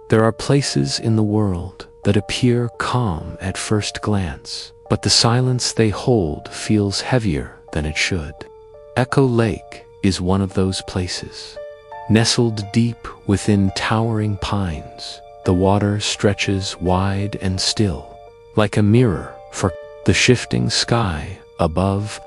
There are places in the world that appear calm at first glance, but the silence they hold feels heavier than it should. Echo Lake is one of those places. Nestled deep within towering pines, the water stretches wide and still, like a mirror for the shifting sky above.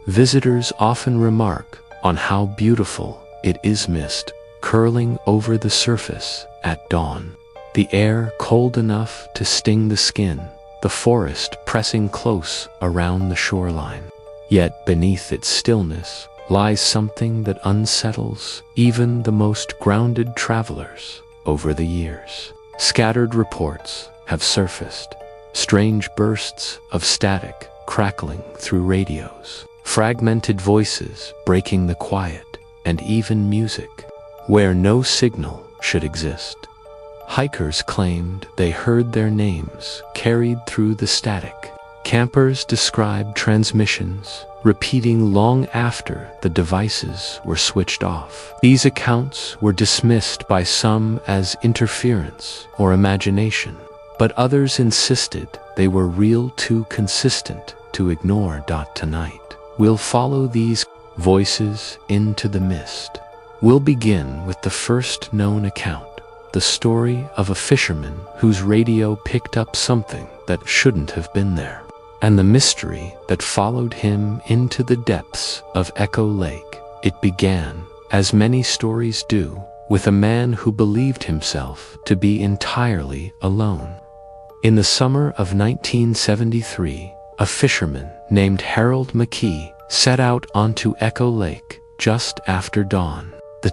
Visitors often remark on how beautiful it is, mist curling over the surface at dawn, the air cold enough to sting the skin, the forest pressing close around the shoreline. Yet beneath its stillness lies something that unsettles even the most grounded travelers. Over the years, scattered reports have surfaced, strange bursts of static crackling through radios, fragmented voices breaking the quiet, and even music where no signal should exist. Hikers claimed they heard their names carried through the static. Campers described transmissions repeating long after the devices were switched off. These accounts were dismissed by some as interference or imagination, but others insisted they were real, too consistent to ignore. Tonight, we'll follow these voices into the mist. We'll begin with the first known account, the story of a fisherman whose radio picked up something that shouldn't have been there, and the mystery that followed him into the depths of Echo Lake. It began, as many stories do, with a man who believed himself to be entirely alone. In the summer of 1973, a fisherman named Harold McKee set out onto Echo Lake just after dawn. The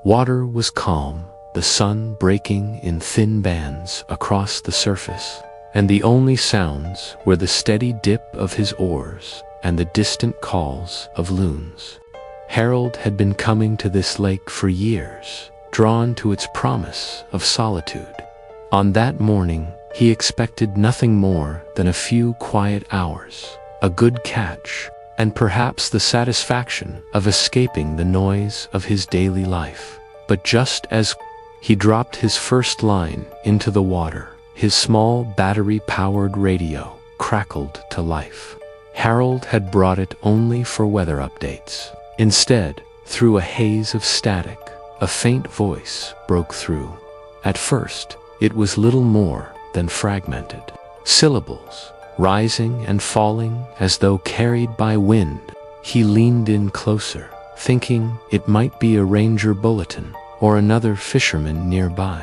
water was calm, the sun breaking in thin bands across the surface, and the only sounds were the steady dip of his oars and the distant calls of loons. Harold had been coming to this lake for years, drawn to its promise of solitude. On that morning, he expected nothing more than a few quiet hours, a good catch, and perhaps the satisfaction of escaping the noise of his daily life. But just as he dropped his first line into the water, his small battery-powered radio crackled to life. Harold had brought it only for weather updates. Instead, through a haze of static, a faint voice broke through. At first, it was little more than fragmented syllables, rising and falling as though carried by wind. He leaned in closer, thinking it might be a ranger bulletin or another fisherman nearby.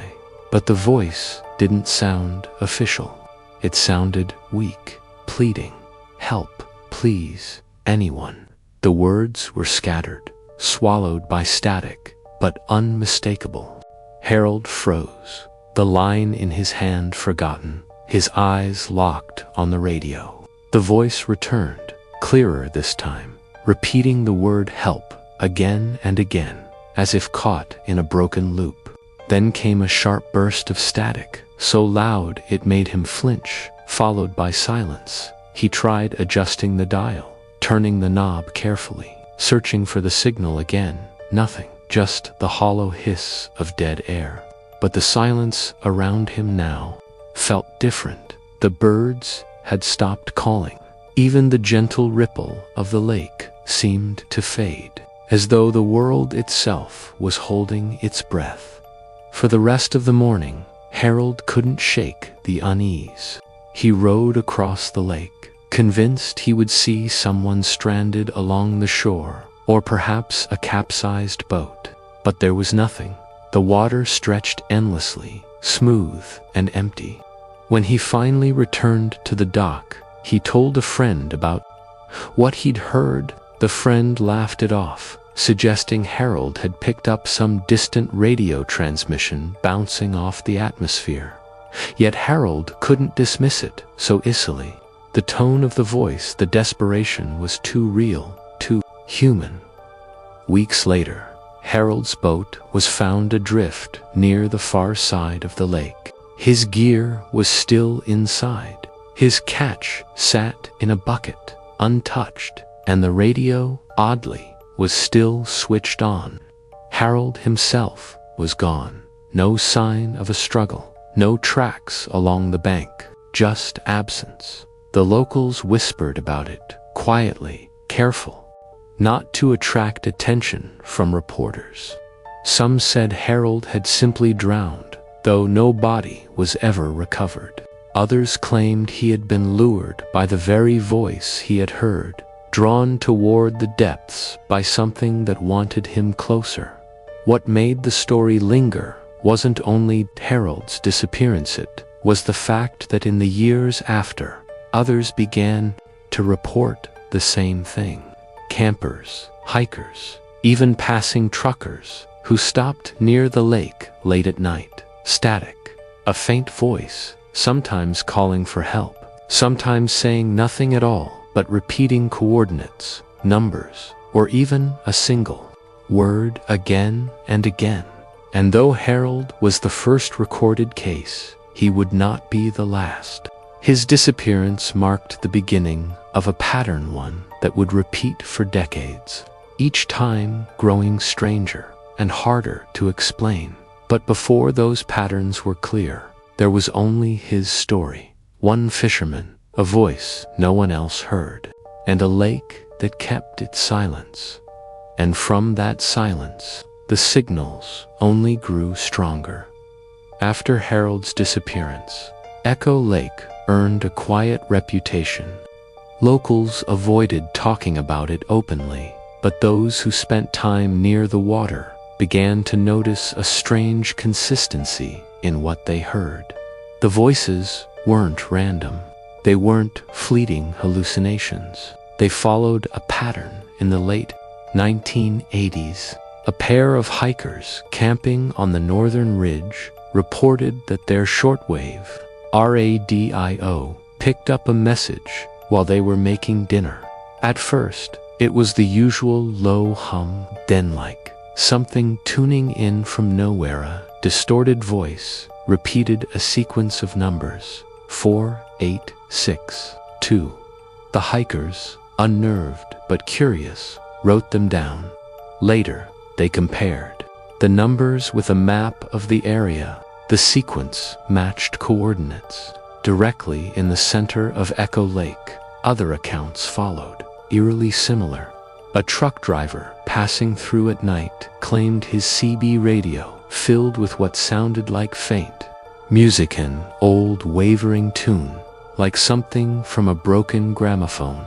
But the voice didn't sound official. It sounded weak, pleading. "Help, please, anyone." The words were scattered, swallowed by static, but unmistakable. Harold froze, the line in his hand forgotten, his eyes locked on the radio. The voice returned, clearer this time, repeating the word help again and again, as if caught in a broken loop. Then came a sharp burst of static, so loud it made him flinch, followed by silence. He tried adjusting the dial, turning the knob carefully, searching for the signal again. Nothing, just the hollow hiss of dead air. But the silence around him now felt different. The birds had stopped calling. Even the gentle ripple of the lake seemed to fade, as though the world itself was holding its breath. For the rest of the morning, Harold couldn't shake the unease. He rowed across the lake, convinced he would see someone stranded along the shore, or perhaps a capsized boat. But there was nothing. The water stretched endlessly, smooth and empty. When he finally returned to the dock, he told a friend about what he'd heard. The friend laughed it off, suggesting Harold had picked up some distant radio transmission bouncing off the atmosphere. Yet Harold couldn't dismiss it so easily. The tone of the voice, the desperation was too real, too human. Weeks later, Harold's boat was found adrift near the far side of the lake. His gear was still inside. His catch sat in a bucket, untouched, and the radio, oddly, was still switched on. Harold himself was gone. No sign of a struggle, no tracks along the bank, just absence. The locals whispered about it, quietly, careful, not to attract attention from reporters. Some said Harold had simply drowned, though no body was ever recovered. Others claimed he had been lured by the very voice he had heard, drawn toward the depths by something that wanted him closer. What made the story linger wasn't only Harold's disappearance, it was the fact that in the years after, others began to report the same thing. Campers, hikers, even passing truckers who stopped near the lake late at night. Static, a faint voice, sometimes calling for help, sometimes saying nothing at all, but repeating coordinates, numbers, or even a single word again and again. And though Harold was the first recorded case, he would not be the last. His disappearance marked the beginning of a pattern, one that would repeat for decades, each time growing stranger and harder to explain. But before those patterns were clear, there was only his story. One fisherman, a voice no one else heard, and a lake that kept its silence. And from that silence, the signals only grew stronger. After Harold's disappearance, Echo Lake earned a quiet reputation. Locals avoided talking about it openly, but those who spent time near the water began to notice a strange consistency in what they heard. The voices weren't random. They weren't fleeting hallucinations. They followed a pattern. In the late 1980s, a pair of hikers camping on the northern ridge reported that their shortwave radio picked up a message while they were making dinner. At first, it was the usual low hum, then like something tuning in from nowhere. A distorted voice repeated a sequence of numbers, 4, 8, 6, 2. The hikers, unnerved but curious, wrote them down. Later, they compared the numbers with a map of the area. The sequence matched coordinates directly in the center of Echo Lake. Other accounts followed, eerily similar. A truck driver passing through at night claimed his CB radio filled with what sounded like faint music, an old wavering tune, like something from a broken gramophone.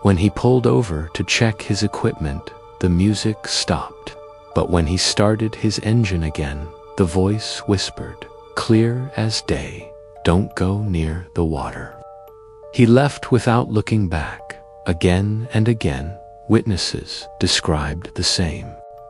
When he pulled over to check his equipment, the music stopped. But when he started his engine again, the voice whispered, clear as day, don't go near the water. He left without looking back. Again and again, witnesses described the same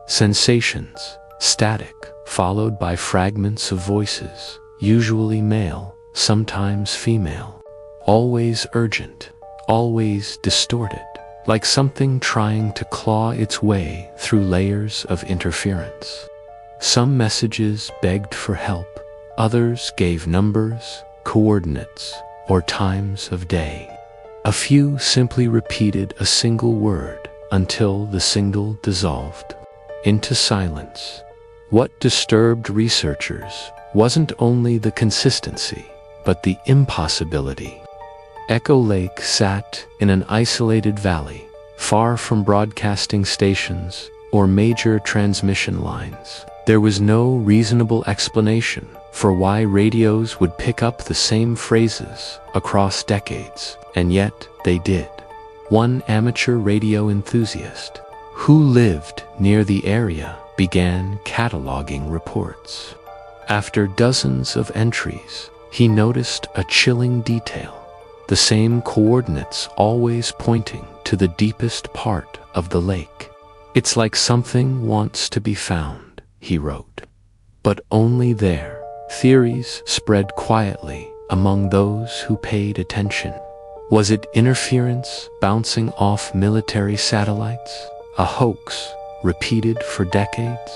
sensations, static, followed by fragments of voices, usually male, sometimes female, always urgent, always distorted, like something trying to claw its way through layers of interference. Some messages begged for help, others gave numbers, coordinates, or times of day. A few simply repeated a single word until the signal dissolved into silence. What disturbed researchers wasn't only the consistency, but the impossibility. Echo Lake sat in an isolated valley, far from broadcasting stations or major transmission lines. There was no reasonable explanation for why radios would pick up the same phrases across decades, and yet they did. One amateur radio enthusiast who lived near the area began cataloging reports. After dozens of entries, he noticed a chilling detail. The same coordinates always pointing to the deepest part of the lake. It's like something wants to be found, he wrote. But only there. Theories spread quietly among those who paid attention. Was it interference bouncing off military satellites? A hoax repeated for decades?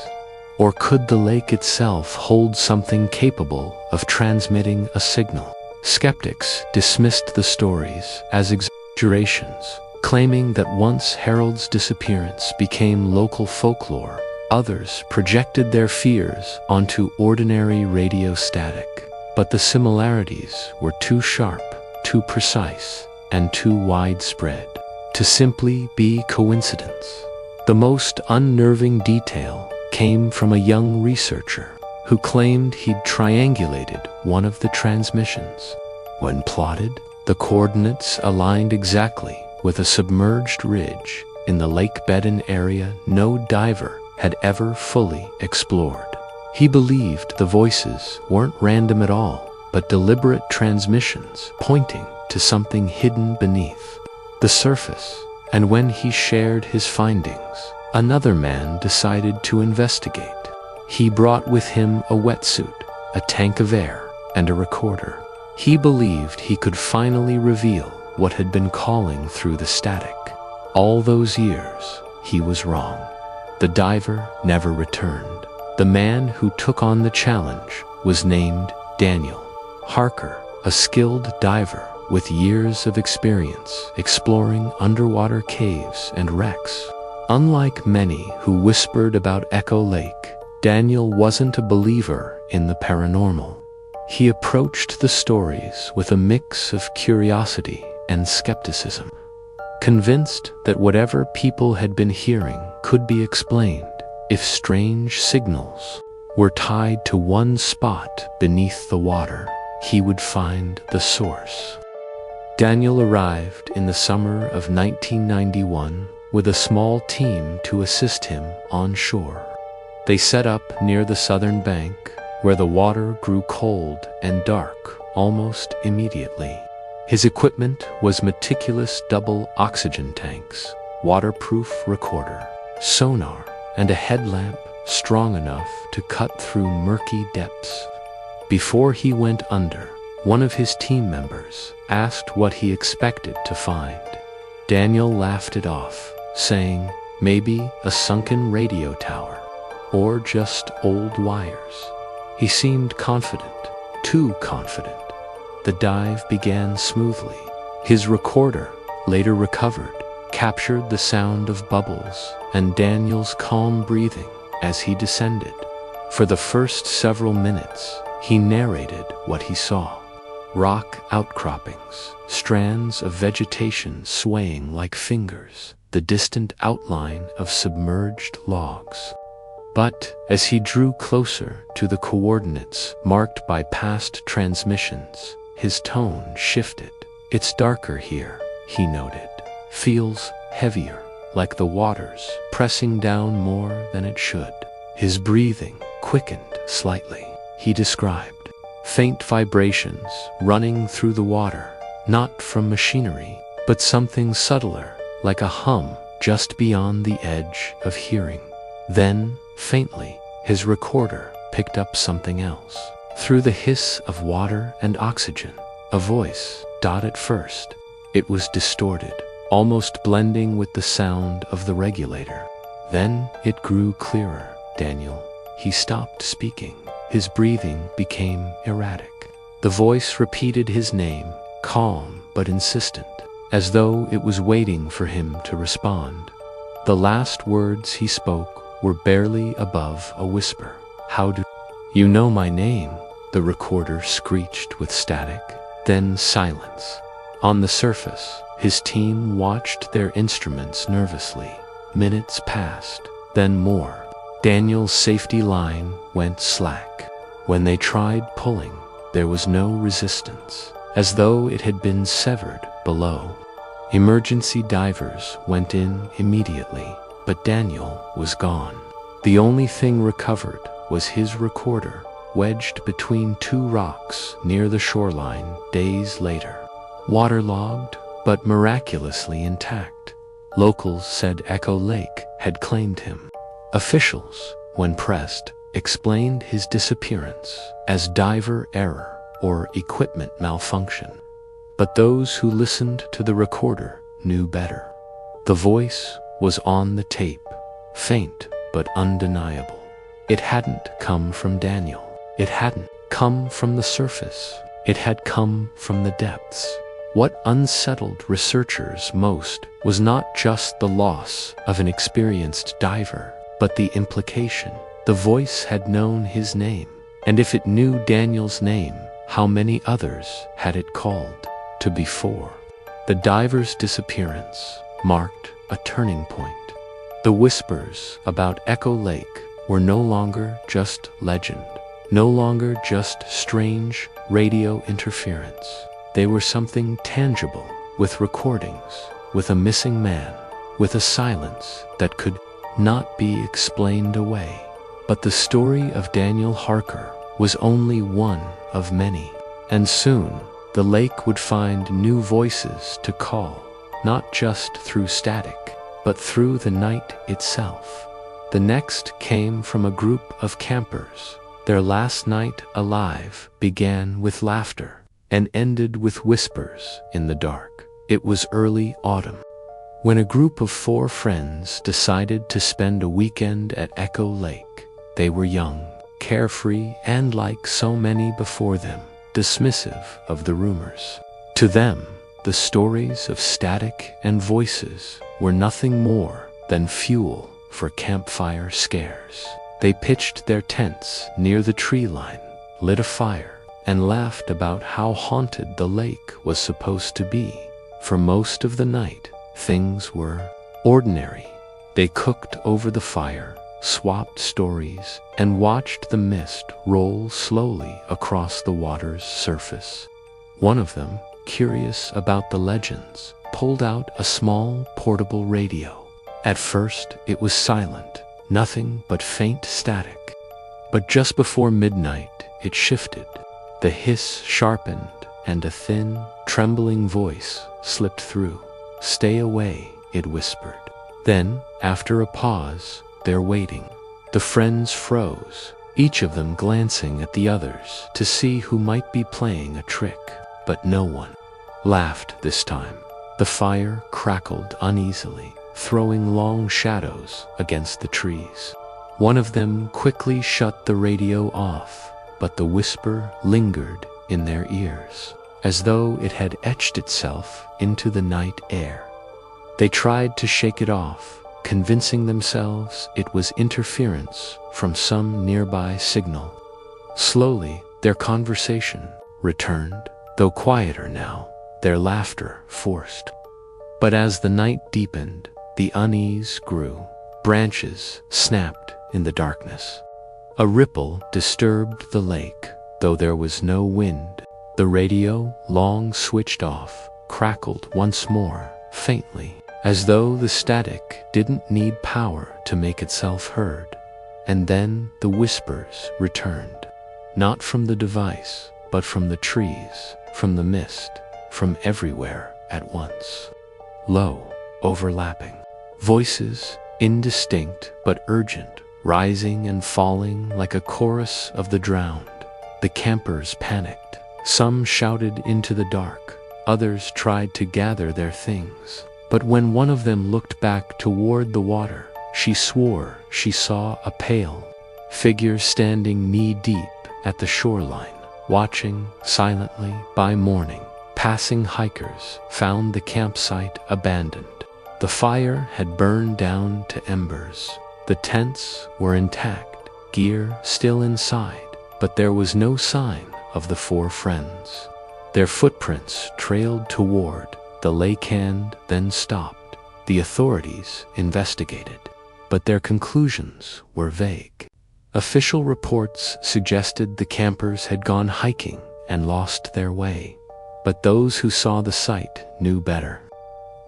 Or could the lake itself hold something capable of transmitting a signal? Skeptics dismissed the stories as exaggerations, claiming that once Harold's disappearance became local folklore, Others projected their fears onto ordinary radio static. But the similarities were too sharp, too precise, and too widespread to simply be coincidence. The most unnerving detail came from a young researcher who claimed he'd triangulated one of the transmissions. When plotted, the coordinates aligned exactly with a submerged ridge in the Lake Bedin area no diver had ever fully explored. He believed the voices weren't random at all, but deliberate transmissions pointing to something hidden beneath the surface. And when he shared his findings, another man decided to investigate. He brought with him a wetsuit, a tank of air, and a recorder. He believed he could finally reveal what had been calling through the static. All those years, he was wrong. The diver never returned. The man who took on the challenge was named Daniel Harker, a skilled diver with years of experience exploring underwater caves and wrecks. Unlike many who whispered about Echo Lake, Daniel wasn't a believer in the paranormal. He approached the stories with a mix of curiosity and skepticism, convinced that whatever people had been hearing could be explained if strange signals were tied to one spot beneath the water. He would find the source. Daniel arrived in the summer of 1991 with a small team to assist him on shore. They set up near the southern bank, where the water grew cold and dark almost immediately. His equipment was meticulous double oxygen tanks, waterproof recorder, sonar, and a headlamp strong enough to cut through murky depths. Before he went under, one of his team members asked what he expected to find. Daniel laughed it off, saying, maybe a sunken radio tower, or just old wires. He seemed confident, too confident. The dive began smoothly. His recorder, later recovered, captured the sound of bubbles and Daniel's calm breathing as he descended. For the first several minutes, he narrated what he saw. Rock outcroppings, strands of vegetation swaying like fingers, the distant outline of submerged logs. But as he drew closer to the coordinates marked by past transmissions, his tone shifted. It's darker here, he noted. Feels heavier, like the water's pressing down more than it should. His breathing quickened slightly. He described faint vibrations running through the water, not from machinery, but something subtler, like a hum just beyond the edge of hearing. Then, faintly, his recorder picked up something else. Through the hiss of water and oxygen, a voice, at first. It was distorted, almost blending with the sound of the regulator. Then it grew clearer. Daniel. He stopped speaking. His breathing became erratic. The voice repeated his name, calm but insistent, as though it was waiting for him to respond. The last words he spoke were barely above a whisper. How do you know my name? The recorder screeched with static. Then silence. On the surface, his team watched their instruments nervously. Minutes passed, then more. Daniel's safety line went slack. When they tried pulling, there was no resistance, as though it had been severed below. Emergency divers went in immediately, but Daniel was gone. The only thing recovered was his recorder, wedged between two rocks near the shoreline days later. Waterlogged, but miraculously intact. Locals said Echo Lake had claimed him. Officials, when pressed, explained his disappearance as diver error or equipment malfunction. But those who listened to the recorder knew better. The voice was on the tape, faint but undeniable. It hadn't come from Daniel. It hadn't come from the surface. It had come from the depths. What unsettled researchers most was not just the loss of an experienced diver, But the implication, the voice had known his name, and if it knew Daniel's name, how many others had it called to before? The diver's disappearance marked a turning point. The whispers about Echo Lake were no longer just legend, no longer just strange radio interference. They were something tangible, with recordings, with a missing man, with a silence that could not be explained away. But the story of Daniel Harker was only one of many, and soon the lake would find new voices to call, not just through static, but through the night itself. The next came from a group of campers. Their last night alive began with laughter and ended with whispers in the dark. It was early autumn, when a group of 4 friends decided to spend a weekend at Echo Lake. They were young, carefree, and like so many before them, dismissive of the rumors. To them, the stories of static and voices were nothing more than fuel for campfire scares. They pitched their tents near the tree line, lit a fire, and laughed about how haunted the lake was supposed to be. For most of the night, things were ordinary. They cooked over the fire, swapped stories, and watched the mist roll slowly across the water's surface. One of them, curious about the legends, pulled out a small portable radio. At first, it was silent, nothing but faint static. But just before midnight, it shifted. The hiss sharpened, and a thin, trembling voice slipped through. "Stay away," it whispered. Then, after a pause, they're waiting. The friends froze, each of them glancing at the others to see who might be playing a trick. But no one laughed this time. The fire crackled uneasily, throwing long shadows against the trees. One of them quickly shut the radio off, but the whisper lingered in their ears, as though it had etched itself into the night air. They tried to shake it off, convincing themselves it was interference from some nearby signal. Slowly, their conversation returned, though quieter now, their laughter forced. But as the night deepened, the unease grew. Branches snapped in the darkness. A ripple disturbed the lake, though there was no wind. The radio, long switched off, crackled once more, faintly, as though the static didn't need power to make itself heard. And then the whispers returned, not from the device, but from the trees, from the mist, from everywhere at once. Low, overlapping. Voices, indistinct but urgent, rising and falling like a chorus of the drowned. The campers panicked. Some shouted into the dark. Others tried to gather their things. But when one of them looked back toward the water, she swore she saw a pale figure standing knee-deep at the shoreline, watching silently. By morning, passing hikers found the campsite abandoned. The fire had burned down to embers. The tents were intact, gear still inside, but there was no sign of the 4 friends. Their footprints trailed toward the lake hand, then stopped. The authorities investigated, but their conclusions were vague. Official reports suggested the campers had gone hiking and lost their way, but those who saw the site knew better.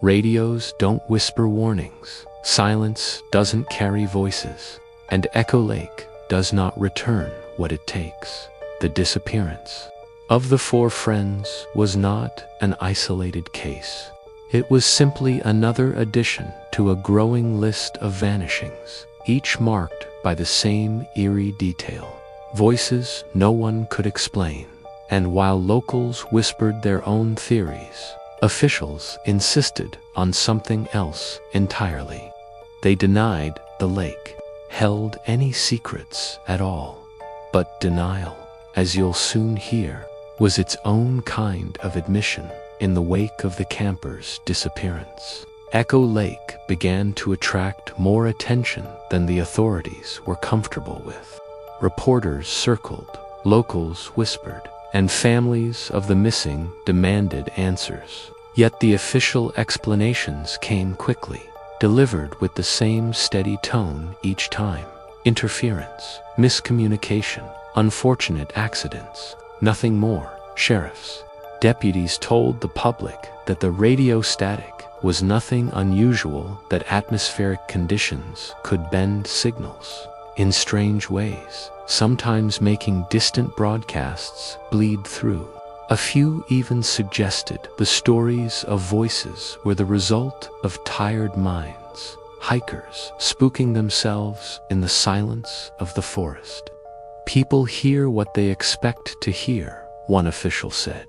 Radios don't whisper warnings, silence doesn't carry voices, and Echo Lake does not return what it takes. The disappearance of the 4 friends was not an isolated case. It was simply another addition to a growing list of vanishings, each marked by the same eerie detail. Voices no one could explain. And while locals whispered their own theories, officials insisted on something else entirely. They denied the lake held any secrets at all. But denial, as you'll soon hear, was its own kind of admission in the wake of the campers' disappearance. Echo Lake began to attract more attention than the authorities were comfortable with. Reporters circled, locals whispered, and families of the missing demanded answers. Yet the official explanations came quickly, delivered with the same steady tone each time. Interference, miscommunication, unfortunate accidents, nothing more. Sheriffs, deputies told the public that the radio static was nothing unusual, that atmospheric conditions could bend signals in strange ways, sometimes making distant broadcasts bleed through. A few even suggested the stories of voices were the result of tired minds, hikers spooking themselves in the silence of the forest. People hear what they expect to hear, one official said.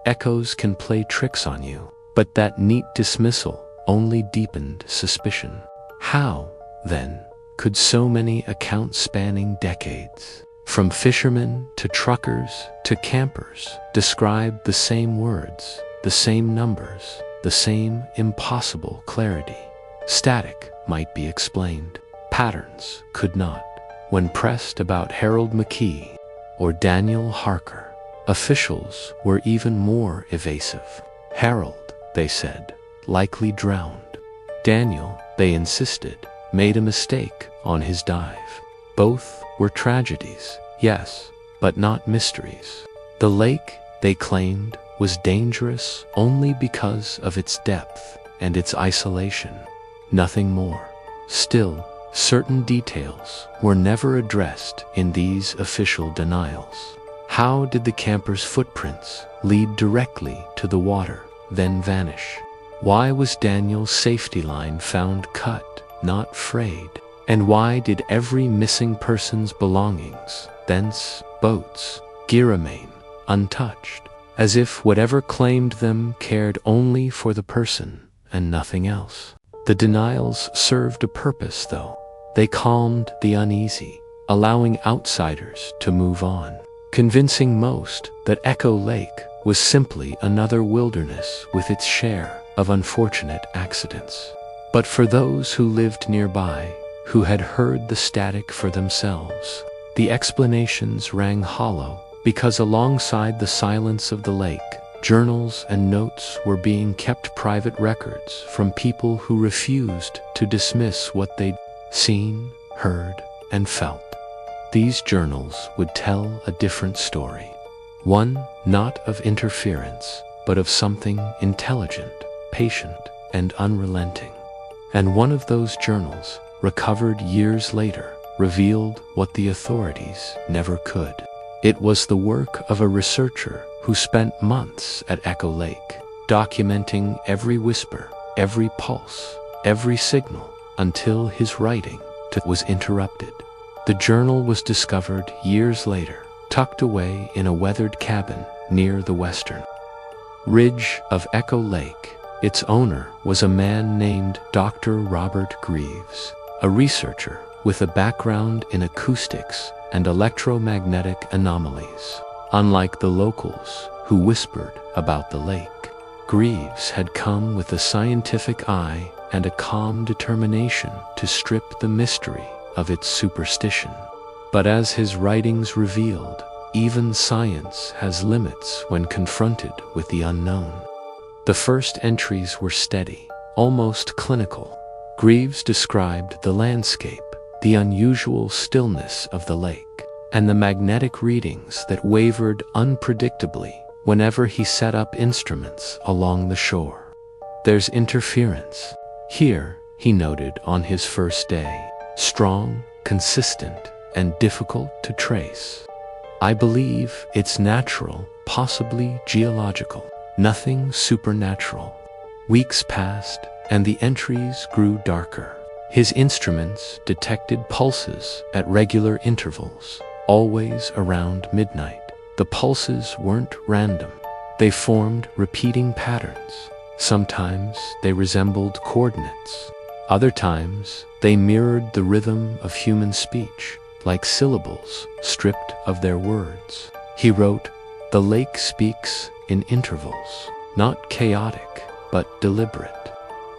Echoes can play tricks on you, but that neat dismissal only deepened suspicion. How, then, could so many accounts spanning decades, from fishermen to truckers to campers, describe the same words, the same numbers, the same impossible clarity? Static might be explained. Patterns could not. When pressed about Harold McKee or Daniel Harker, officials were even more evasive. Harold, they said, likely drowned. Daniel, they insisted, made a mistake on his dive. Both were tragedies, yes, but not mysteries. The lake, they claimed, was dangerous only because of its depth and its isolation. Nothing more. Still, certain details were never addressed in these official denials. How did the campers' footprints lead directly to the water, then vanish? Why was Daniel's safety line found cut, not frayed? And why did every missing person's belongings, thence boats, gear remain untouched, as if whatever claimed them cared only for the person and nothing else? The denials served a purpose, though. They calmed the uneasy, allowing outsiders to move on, convincing most that Echo Lake was simply another wilderness with its share of unfortunate accidents. But for those who lived nearby, who had heard the static for themselves, the explanations rang hollow, because alongside the silence of the lake, journals and notes were being kept, private records from people who refused to dismiss what they'd seen, heard, and felt. These journals would tell a different story. One not of interference, but of something intelligent, patient, and unrelenting. And one of those journals, recovered years later, revealed what the authorities never could. It was the work of a researcher who spent months at Echo Lake, documenting every whisper, every pulse, every signal, until his writing was interrupted. The journal was discovered years later, tucked away in a weathered cabin near the western ridge of Echo Lake. Its owner was a man named Dr. Robert Greaves, a researcher with a background in acoustics and electromagnetic anomalies. Unlike the locals who whispered about the lake, Greaves had come with a scientific eye and a calm determination to strip the mystery of its superstition. But as his writings revealed, even science has limits when confronted with the unknown. The first entries were steady, almost clinical. Greaves described the landscape, the unusual stillness of the lake, and the magnetic readings that wavered unpredictably whenever he set up instruments along the shore. There's interference here, he noted on his first day, strong, consistent, and difficult to trace. I believe it's natural, possibly geological, nothing supernatural. Weeks passed, and the entries grew darker. His instruments detected pulses at regular intervals, always around midnight. The pulses weren't random. They formed repeating patterns. Sometimes they resembled coordinates. Other times, they mirrored the rhythm of human speech, like syllables stripped of their words. He wrote, "The lake speaks in intervals, not chaotic, but deliberate."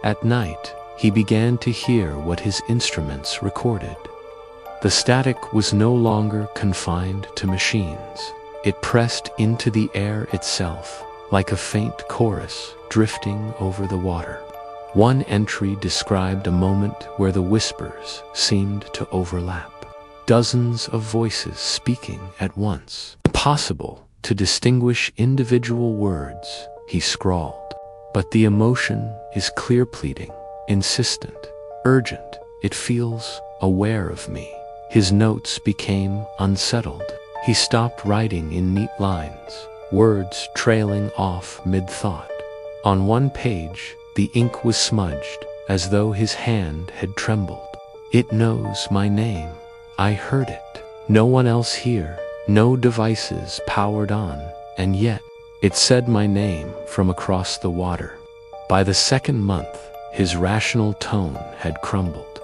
At night, he began to hear what his instruments recorded. The static was no longer confined to machines. It pressed into the air itself, like a faint chorus drifting over the water. One entry described a moment where the whispers seemed to overlap. Dozens of voices speaking at once. Impossible to distinguish individual words, he scrawled. But the emotion is clear, pleading, insistent, urgent. It feels aware of me. His notes became unsettled. He stopped writing in neat lines, words trailing off mid-thought. On one page, the ink was smudged, as though his hand had trembled. It knows my name. I heard it. No one else here, no devices powered on, and yet, it said my name from across the water. By the second month, his rational tone had crumbled.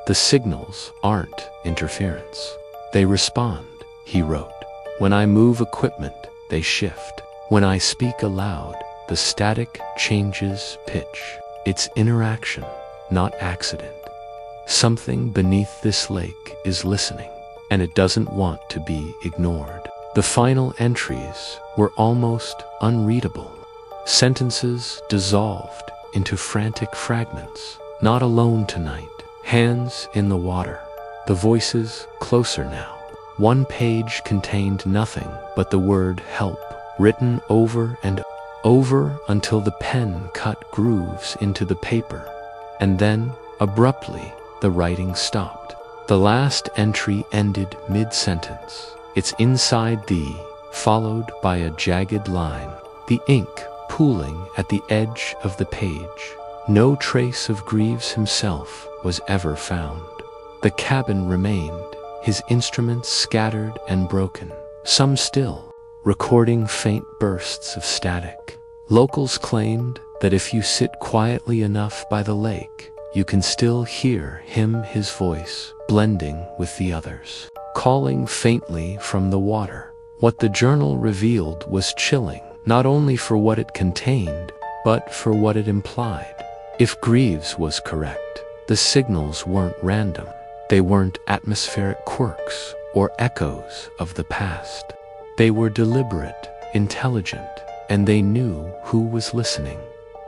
The signals aren't interference. They respond, he wrote. When I move equipment, they shift. When I speak aloud, the static changes pitch. It's interaction, not accident. Something beneath this lake is listening, and it doesn't want to be ignored. The final entries were almost unreadable. Sentences dissolved into frantic fragments. Not alone tonight. Hands in the water. The voices closer now. One page contained nothing but the word help, written over and over until the pen cut grooves into the paper. And then, abruptly, the writing stopped. The last entry ended mid-sentence. It's inside thee, followed by a jagged line. The ink pooling at the edge of the page. No trace of Greaves himself was ever found. The cabin remained, his instruments scattered and broken, some still, recording faint bursts of static. Locals claimed that if you sit quietly enough by the lake, you can still hear his voice, blending with the others, calling faintly from the water. What the journal revealed was chilling, not only for what it contained, but for what it implied. If Greaves was correct, the signals weren't random. They weren't atmospheric quirks or echoes of the past. They were deliberate, intelligent, and they knew who was listening.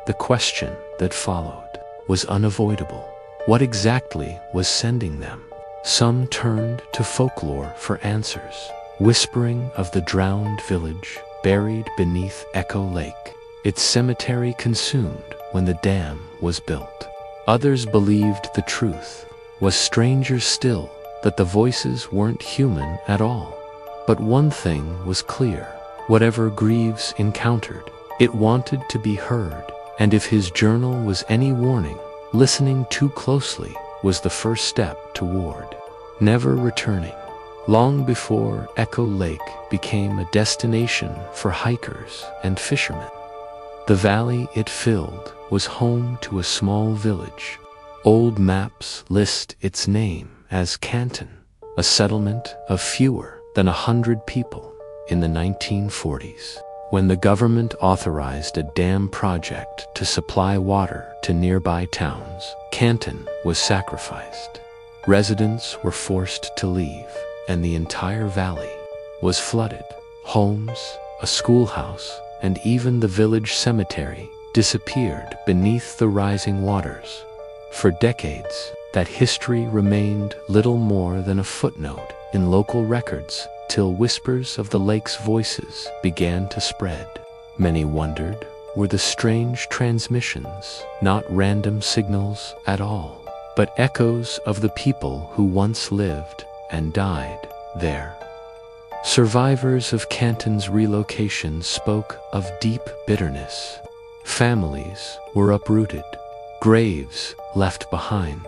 The question that followed was unavoidable. What exactly was sending them? Some turned to folklore for answers, whispering of the drowned village buried beneath Echo Lake, its cemetery consumed when the dam was built. Others believed the truth was stranger still, that the voices weren't human at all. But one thing was clear. Whatever Greaves encountered, it wanted to be heard, and if his journal was any warning, listening too closely was the first step toward never returning. Long before Echo Lake became a destination for hikers and fishermen, the valley it filled was home to a small village. Old maps list its name as Canton, a settlement of fewer than 100 people in the 1940s. When the government authorized a dam project to supply water to nearby towns, Canton was sacrificed. Residents were forced to leave, and the entire valley was flooded. Homes, a schoolhouse, and even the village cemetery disappeared beneath the rising waters. For decades, that history remained little more than a footnote in local records till whispers of the lake's voices began to spread. Many wondered, were the strange transmissions not random signals at all, but echoes of the people who once lived and died there? Survivors of Canton's relocation spoke of deep bitterness. Families were uprooted, graves left behind.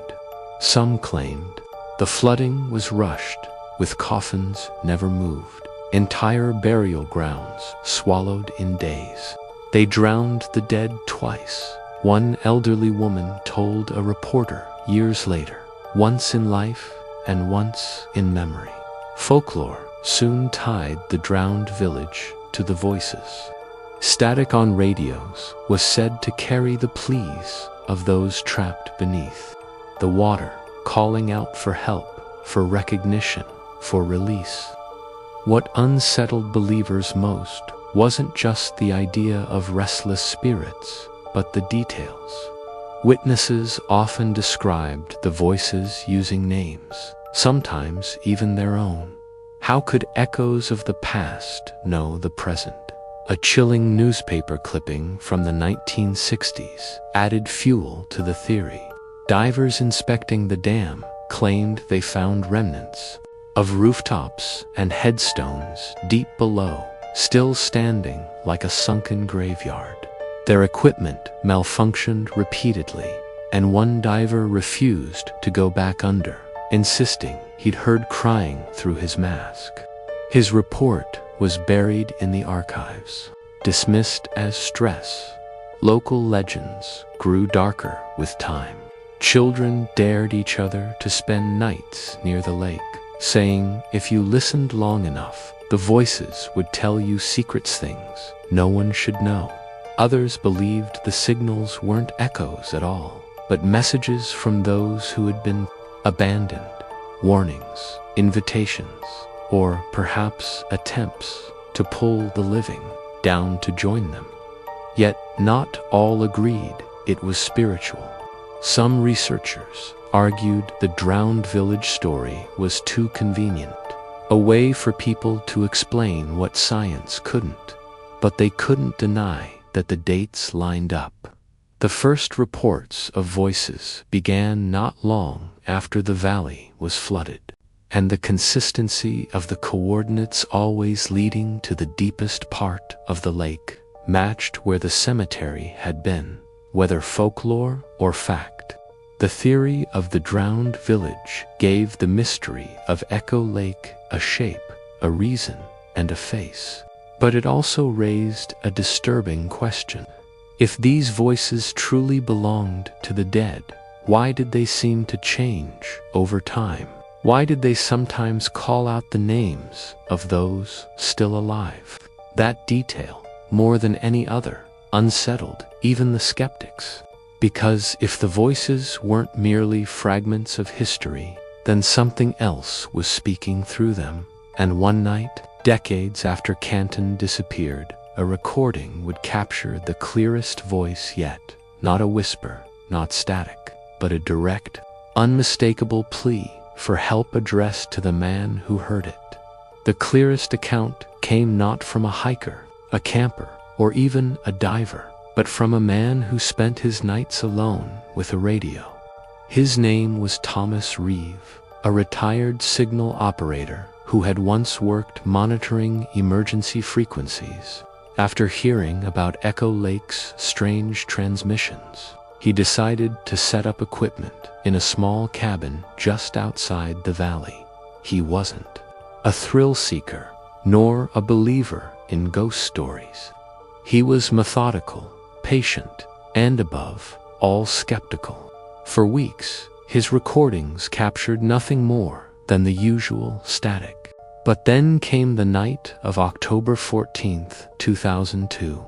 Some claimed the flooding was rushed, with coffins never moved, entire burial grounds swallowed in days. They drowned the dead twice, one elderly woman told a reporter years later, once in life and once in memory. Folklore soon tied the drowned village to the voices. Static on radios was said to carry the pleas of those trapped beneath. The water calling out for help, for recognition, for release. What unsettled believers most wasn't just the idea of restless spirits, but the details. Witnesses often described the voices using names, sometimes even their own. How could echoes of the past know the present? A chilling newspaper clipping from the 1960s added fuel to the theory. Divers inspecting the dam claimed they found remnants of rooftops and headstones deep below, still standing like a sunken graveyard. Their equipment malfunctioned repeatedly, and one diver refused to go back under, insisting he'd heard crying through his mask. His report was buried in the archives, dismissed as stress. Local legends grew darker with time. Children dared each other to spend nights near the lake, saying if you listened long enough, the voices would tell you secrets, things no one should know. Others believed the signals weren't echoes at all, but messages from those who had been abandoned, warnings, invitations, or perhaps attempts to pull the living down to join them. Yet not all agreed it was spiritual. Some researchers argued the drowned village story was too convenient, a way for people to explain what science couldn't. But they couldn't deny that the dates lined up. The first reports of voices began not long after the valley was flooded, and the consistency of the coordinates always leading to the deepest part of the lake matched where the cemetery had been, whether folklore or fact. The theory of the drowned village gave the mystery of Echo Lake a shape, a reason, and a face. But it also raised a disturbing question. If these voices truly belonged to the dead, why did they seem to change over time? Why did they sometimes call out the names of those still alive? That detail, more than any other, unsettled even the skeptics. Because if the voices weren't merely fragments of history, then something else was speaking through them. And one night, decades after Canton disappeared, a recording would capture the clearest voice yet. Not a whisper, not static, but a direct, unmistakable plea for help addressed to the man who heard it. The clearest account came not from a hiker, a camper, or even a diver, but from a man who spent his nights alone with a radio. His name was Thomas Reeve, a retired signal operator who had once worked monitoring emergency frequencies. After hearing about Echo Lake's strange transmissions, he decided to set up equipment in a small cabin just outside the valley. He wasn't a thrill seeker, nor a believer in ghost stories. He was methodical, patient, and above all skeptical. For weeks, his recordings captured nothing more than the usual static. But then came the night of October 14th, 2002.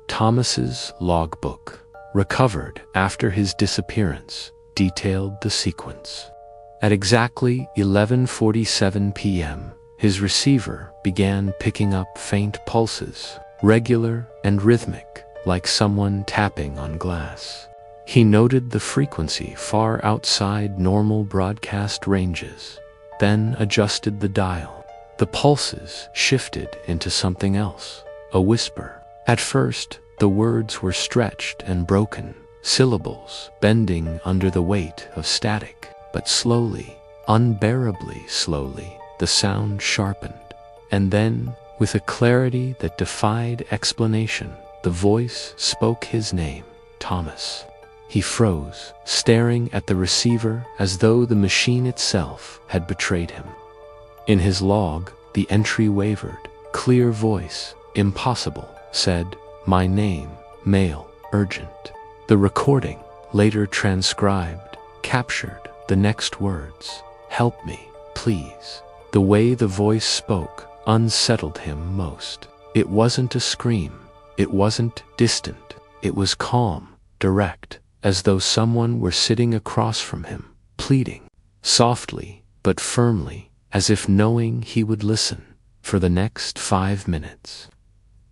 Thomas's logbook, recovered after his disappearance, detailed the sequence. At exactly 11:47 p.m., his receiver began picking up faint pulses, regular and rhythmic, like someone tapping on glass. He noted the frequency far outside normal broadcast ranges, then adjusted the dial. The pulses shifted into something else, a whisper. At first, the words were stretched and broken, syllables bending under the weight of static. But slowly, unbearably slowly, the sound sharpened. And then, with a clarity that defied explanation, the voice spoke his name, Thomas. He froze, staring at the receiver as though the machine itself had betrayed him. In his log, the entry wavered. Clear voice, impossible, said, "My name, male, urgent." The recording, later transcribed, captured the next words, "Help me, please." The way the voice spoke unsettled him most. It wasn't a scream. It wasn't distant. It was calm, direct, as though someone were sitting across from him, pleading, softly but firmly, as if knowing he would listen, for the next 5 minutes.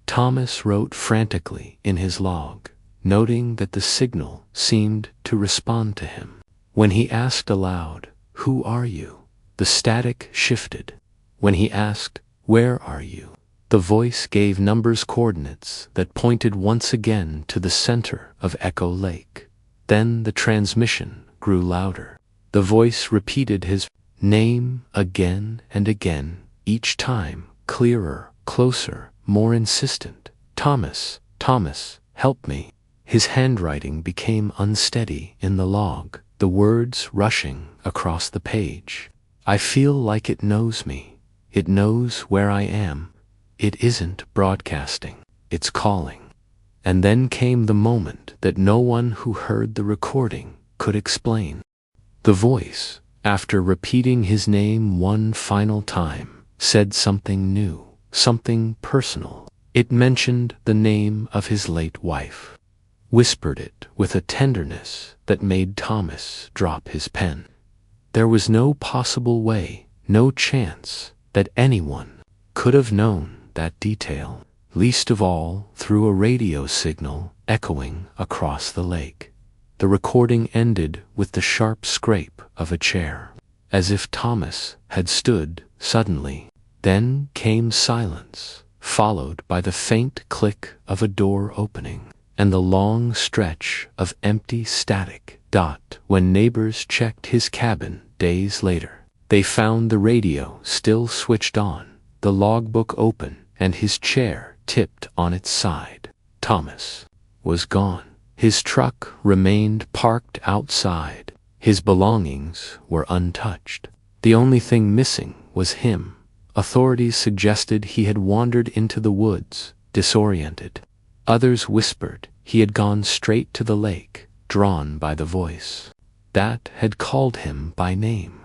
Thomas wrote frantically in his log, noting that the signal seemed to respond to him. When he asked aloud, "Who are you?" the static shifted. When he asked, "Where are you?" the voice gave numbers coordinates that pointed once again to the center of Echo Lake. Then the transmission grew louder. The voice repeated his name again and again, each time clearer, closer, more insistent. "Thomas, Thomas, help me." His handwriting became unsteady in the log, the words rushing across the page. "I feel like it knows me. It knows where I am. It isn't broadcasting. It's calling." And then came the moment that no one who heard the recording could explain. The voice, after repeating his name one final time, said something new, something personal. It mentioned the name of his late wife, whispered it with a tenderness that made Thomas drop his pen. There was no possible way, no chance, that anyone could have known that detail, least of all through a radio signal echoing across the lake. The recording ended with the sharp scrape of a chair, as if Thomas had stood suddenly. Then came silence, followed by the faint click of a door opening, and the long stretch of empty static. When neighbors checked his cabin days later, they found the radio still switched on, the logbook open, and his chair tipped on its side. Thomas was gone. His truck remained parked outside. His belongings were untouched. The only thing missing was him. Authorities suggested he had wandered into the woods, disoriented. Others whispered he had gone straight to the lake, drawn by the voice that had called him by name.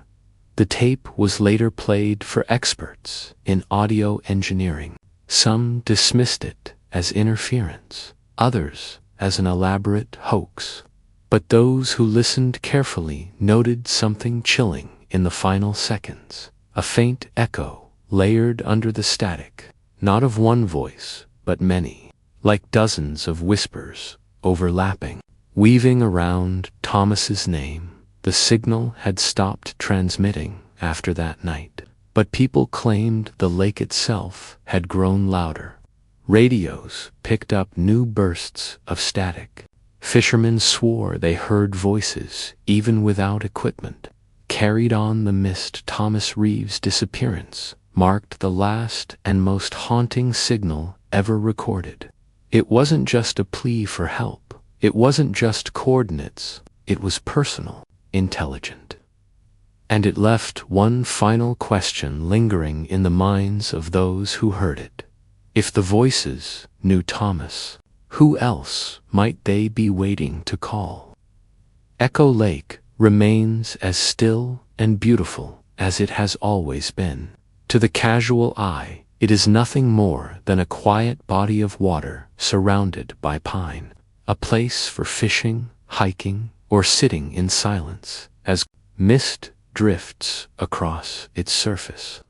The tape was later played for experts in audio engineering. Some dismissed it as interference, others as an elaborate hoax. But those who listened carefully noted something chilling in the final seconds, a faint echo layered under the static, not of one voice, but many, like dozens of whispers overlapping, weaving around Thomas's name. The signal had stopped transmitting after that night, but people claimed the lake itself had grown louder. Radios picked up new bursts of static. Fishermen swore they heard voices even without equipment. Carried on the mist. Thomas Reeves' disappearance marked the last and most haunting signal ever recorded. It wasn't just a plea for help. It wasn't just coordinates. It was personal, intelligent. And it left one final question lingering in the minds of those who heard it. If the voices knew Thomas, who else might they be waiting to call? Echo Lake remains as still and beautiful as it has always been. To the casual eye, it is nothing more than a quiet body of water surrounded by pine, a place for fishing, hiking, or sitting in silence as mist drifts across its surface.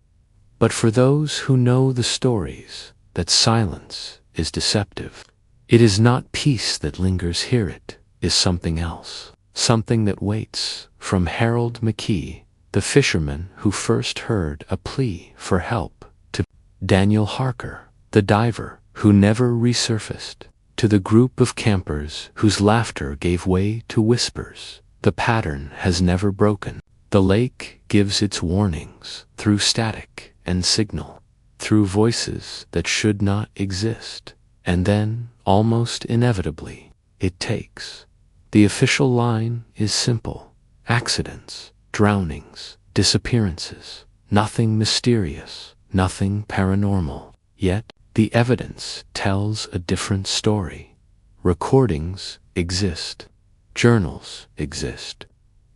But for those who know the stories that silence is deceptive, it is not peace that lingers here, it is something else, something that waits. From Harold McKee, the fisherman who first heard a plea for help, to Daniel Harker, the diver who never resurfaced, to the group of campers whose laughter gave way to whispers, the pattern has never broken. The lake gives its warnings through static and signal, through voices that should not exist, and then, almost inevitably, it takes. The official line is simple: accidents, drownings, disappearances, nothing mysterious, nothing paranormal. Yet, the evidence tells a different story. Recordings exist. Journals exist.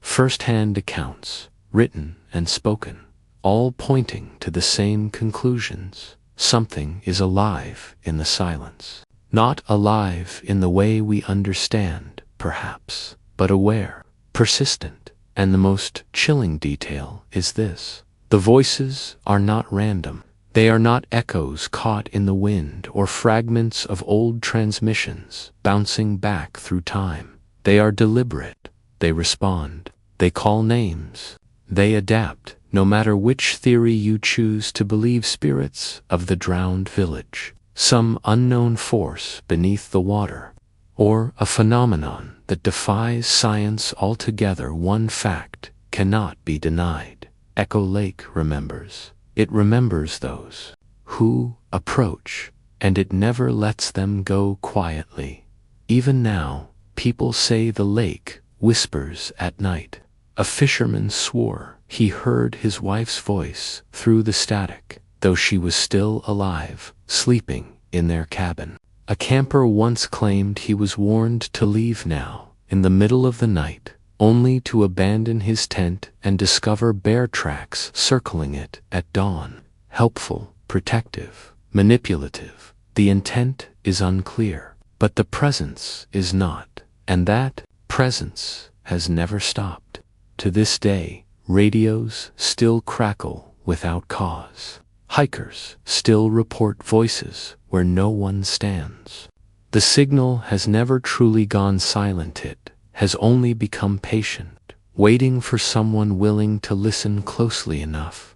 First-hand accounts, written and spoken, all pointing to the same conclusions. Something is alive in the silence. Not alive in the way we understand, perhaps, but aware, persistent. And the most chilling detail is this: the voices are not random. They are not echoes caught in the wind or fragments of old transmissions bouncing back through time. They are deliberate. They respond. They call names. They adapt, no matter which theory you choose to believe. Spirits of the drowned village, some unknown force beneath the water, or a phenomenon that defies science altogether. One fact cannot be denied: Echo Lake remembers. It remembers those who approach, and it never lets them go quietly. Even now, people say the lake whispers at night. A fisherman swore he heard his wife's voice through the static, though she was still alive, sleeping in their cabin. A camper once claimed he was warned to leave now, in the middle of the night, only to abandon his tent and discover bear tracks circling it at dawn. Helpful, protective, manipulative. The intent is unclear, but the presence is not, and that presence has never stopped. To this day, radios still crackle without cause. Hikers still report voices where no one stands. The signal has never truly gone silent. It has only become patient, waiting for someone willing to listen closely enough.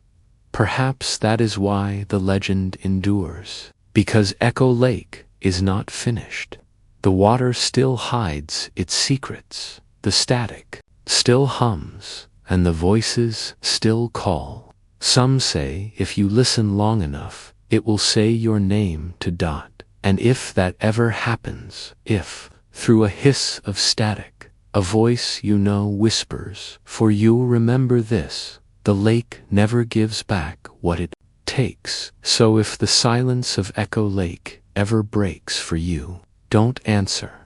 Perhaps that is why the legend endures, because Echo Lake is not finished. The water still hides its secrets, the static still hums, and the voices still call. Some say if you listen long enough, it will say your name to Dot. And if that ever happens, if, through a hiss of static, a voice you know whispers, "For you, remember this, the lake never gives back what it takes." So if the silence of Echo Lake ever breaks for you, don't answer.